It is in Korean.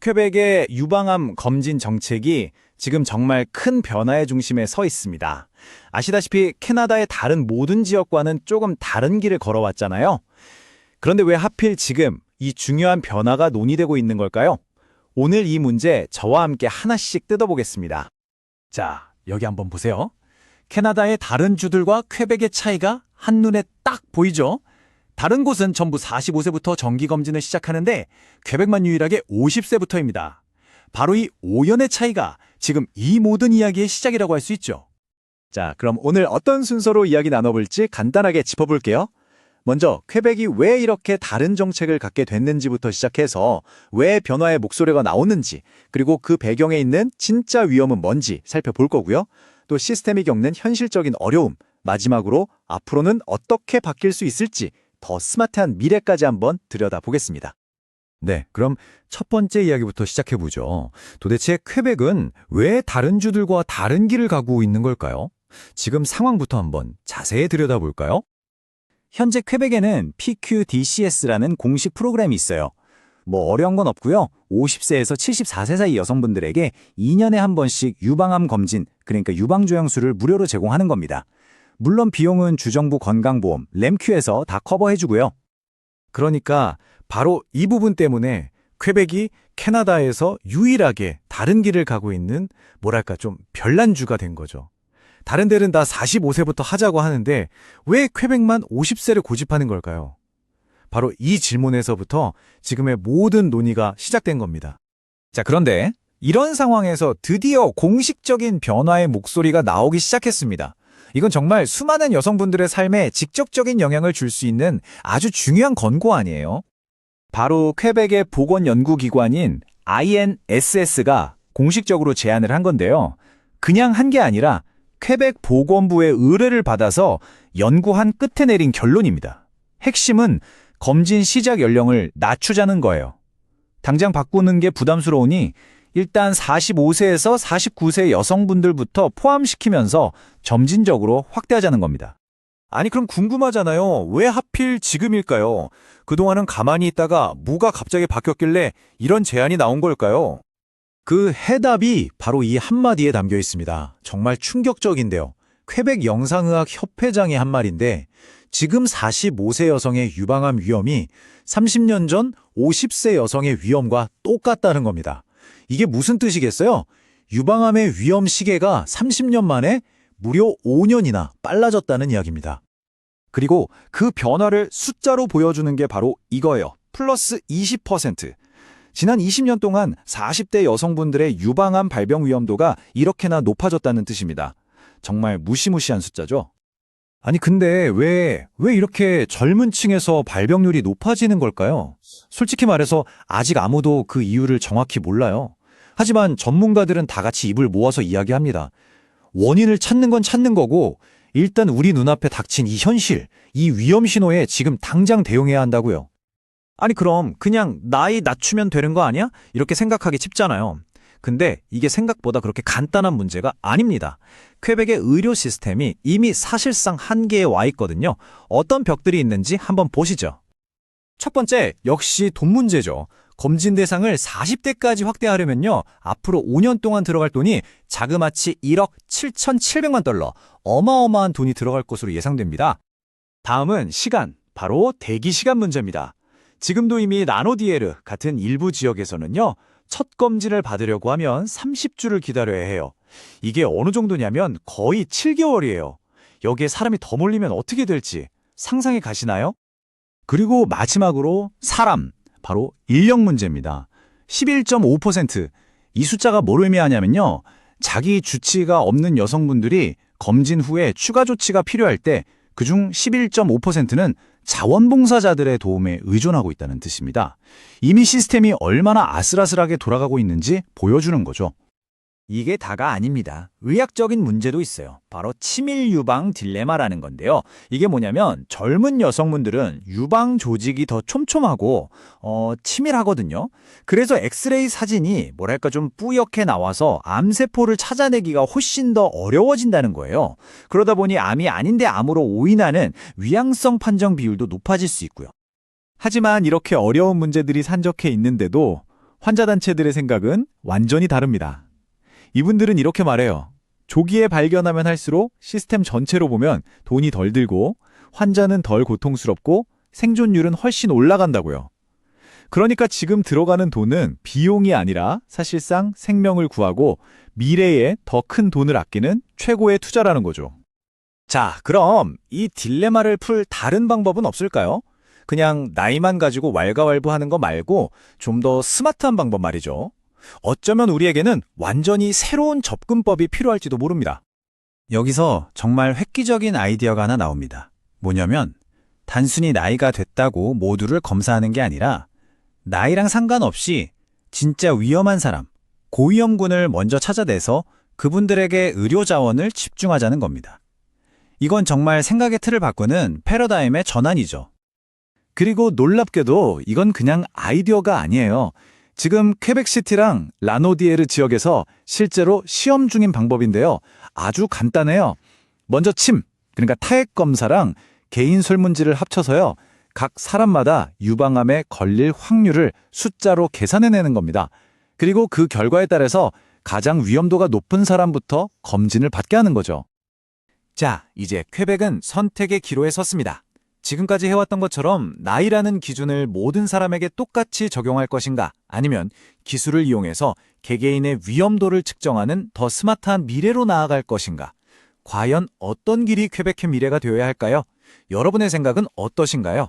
퀘벡의 유방암 검진 정책이 지금 정말 큰 변화의 중심에 서 있습니다. 아시다시피 캐나다의 다른 모든 지역과는 조금 다른 길을 걸어왔잖아요. 그런데 왜 하필 지금 이 중요한 변화가 논의되고 있는 걸까요? 오늘 이 문제 저와 함께 하나씩 뜯어보겠습니다. 자, 여기 한번 보세요. 캐나다의 다른 주들과 퀘벡의 차이가 한눈에 딱 보이죠? 다른 곳은 전부 45세부터 정기검진을 시작하는데 퀘벡만 유일하게 50세부터입니다. 바로 이 5년의 차이가 지금 이 모든 이야기의 시작이라고 할 수 있죠. 자, 그럼 오늘 어떤 순서로 이야기 나눠볼지 간단하게 짚어볼게요. 먼저 퀘벡이 왜 이렇게 다른 정책을 갖게 됐는지부터 시작해서 왜 변화의 목소리가 나오는지, 그리고 그 배경에 있는 진짜 위험은 뭔지 살펴볼 거고요. 또 시스템이 겪는 현실적인 어려움, 마지막으로 앞으로는 어떻게 바뀔 수 있을지 더 스마트한 미래까지 한번 들여다보겠습니다. 네, 그럼 첫 번째 이야기부터 시작해보죠. 도대체 퀘벡은 왜 다른 주들과 다른 길을 가고 있는 걸까요? 지금 상황부터 한번 자세히 들여다볼까요? 현재 퀘벡에는 PQDCS라는 공식 프로그램이 있어요. 뭐 어려운 건 없고요. 50세에서 74세 사이 여성분들에게 2년에 한 번씩 유방암 검진, 그러니까 유방조영술을 무료로 제공하는 겁니다. 물론 비용은 주정부 건강보험, 램큐에서 다 커버해주고요. 그러니까 바로 이 부분 때문에 퀘벡이 캐나다에서 유일하게 다른 길을 가고 있는 뭐랄까 좀 별난주가 된 거죠. 다른 데는 다 45세부터 하자고 하는데 왜 퀘벡만 50세를 고집하는 걸까요? 바로 이 질문에서부터 지금의 모든 논의가 시작된 겁니다. 자, 그런데 이런 상황에서 드디어 공식적인 변화의 목소리가 나오기 시작했습니다. 이건 정말 수많은 여성분들의 삶에 직접적인 영향을 줄 수 있는 아주 중요한 권고 아니에요? 바로 퀘벡의 보건연구기관인 INSS가 공식적으로 제안을 한 건데요. 그냥 한 게 아니라 퀘벡 보건부의 의뢰를 받아서 연구한 끝에 내린 결론입니다. 핵심은 검진 시작 연령을 낮추자는 거예요. 당장 바꾸는 게 부담스러우니 일단 45세에서 49세 여성분들부터 포함시키면서 점진적으로 확대하자는 겁니다. 아니 그럼 궁금하잖아요. 왜 하필 지금일까요? 그동안은 가만히 있다가 뭐가 갑자기 바뀌었길래 이런 제안이 나온 걸까요? 그 해답이 바로 이 한마디에 담겨 있습니다. 정말 충격적인데요. 퀘벡 영상의학 협회장의 한 말인데 지금 45세 여성의 유방암 위험이 30년 전 50세 여성의 위험과 똑같다는 겁니다. 이게 무슨 뜻이겠어요? 유방암의 위험 시계가 30년 만에 무려 5년이나 빨라졌다는 이야기입니다. 그리고 그 변화를 숫자로 보여주는 게 바로 이거예요. 플러스 20%. 지난 20년 동안 40대 여성분들의 유방암 발병 위험도가 이렇게나 높아졌다는 뜻입니다. 정말 무시무시한 숫자죠? 아니 근데 왜 이렇게 젊은 층에서 발병률이 높아지는 걸까요? 솔직히 말해서 아직 아무도 그 이유를 정확히 몰라요. 하지만 전문가들은 다 같이 입을 모아서 이야기합니다. 원인을 찾는 건 찾는 거고 일단 우리 눈앞에 닥친 이 현실, 이 위험 신호에 지금 당장 대응해야 한다고요. 아니 그럼 그냥 나이 낮추면 되는 거 아니야? 이렇게 생각하기 쉽잖아요. 근데 이게 생각보다 그렇게 간단한 문제가 아닙니다. 퀘벡의 의료 시스템이 이미 사실상 한계에 와 있거든요. 어떤 벽들이 있는지 한번 보시죠. 첫 번째, 역시 돈 문제죠. 검진 대상을 40대까지 확대하려면요. 앞으로 5년 동안 들어갈 돈이 자그마치 1억 7,700만 달러. 어마어마한 돈이 들어갈 것으로 예상됩니다. 다음은 시간, 바로 대기 시간 문제입니다. 지금도 이미 나노디에르 같은 일부 지역에서는요. 첫 검진을 받으려고 하면 30주를 기다려야 해요. 이게 어느 정도냐면 거의 7개월이에요. 여기에 사람이 더 몰리면 어떻게 될지 상상이 가시나요? 그리고 마지막으로 사람, 바로 인력 문제입니다. 11.5%. 이 숫자가 뭘 의미하냐면요. 자기 주치의가 없는 여성분들이 검진 후에 추가 조치가 필요할 때 그중 11.5%는 자원봉사자들의 도움에 의존하고 있다는 뜻입니다. 이미 시스템이 얼마나 아슬아슬하게 돌아가고 있는지 보여주는 거죠. 이게 다가 아닙니다. 의학적인 문제도 있어요. 바로 치밀 유방 딜레마라는 건데요. 이게 뭐냐면 젊은 여성분들은 유방 조직이 더 촘촘하고 치밀하거든요. 그래서 엑스레이 사진이 뭐랄까 좀 뿌옇게 나와서 암세포를 찾아내기가 훨씬 더 어려워진다는 거예요. 그러다 보니 암이 아닌데 암으로 오인하는 위양성 판정 비율도 높아질 수 있고요. 하지만 이렇게 어려운 문제들이 산적해 있는데도 환자단체들의 생각은 완전히 다릅니다. 이분들은 이렇게 말해요. 조기에 발견하면 할수록 시스템 전체로 보면 돈이 덜 들고 환자는 덜 고통스럽고 생존율은 훨씬 올라간다고요. 그러니까 지금 들어가는 돈은 비용이 아니라 사실상 생명을 구하고 미래에 더 큰 돈을 아끼는 최고의 투자라는 거죠. 자, 그럼 이 딜레마를 풀 다른 방법은 없을까요? 그냥 나이만 가지고 왈가왈부하는 거 말고 좀 더 스마트한 방법 말이죠. 어쩌면 우리에게는 완전히 새로운 접근법이 필요할지도 모릅니다. 여기서 정말 획기적인 아이디어가 하나 나옵니다. 뭐냐면 단순히 나이가 됐다고 모두를 검사하는 게 아니라 나이랑 상관없이 진짜 위험한 사람, 고위험군을 먼저 찾아내서 그분들에게 의료 자원을 집중하자는 겁니다. 이건 정말 생각의 틀을 바꾸는 패러다임의 전환이죠. 그리고 놀랍게도 이건 그냥 아이디어가 아니에요. 지금 퀘벡시티랑 라노디에르 지역에서 실제로 시험 중인 방법인데요. 아주 간단해요. 먼저 그러니까 타액 검사랑 개인 설문지를 합쳐서요. 각 사람마다 유방암에 걸릴 확률을 숫자로 계산해내는 겁니다. 그리고 그 결과에 따라서 가장 위험도가 높은 사람부터 검진을 받게 하는 거죠. 자, 이제 퀘벡은 선택의 기로에 섰습니다. 지금까지 해왔던 것처럼 나이라는 기준을 모든 사람에게 똑같이 적용할 것인가, 아니면 기술을 이용해서 개개인의 위험도를 측정하는 더 스마트한 미래로 나아갈 것인가, 과연 어떤 길이 퀘벡의 미래가 되어야 할까요? 여러분의 생각은 어떠신가요?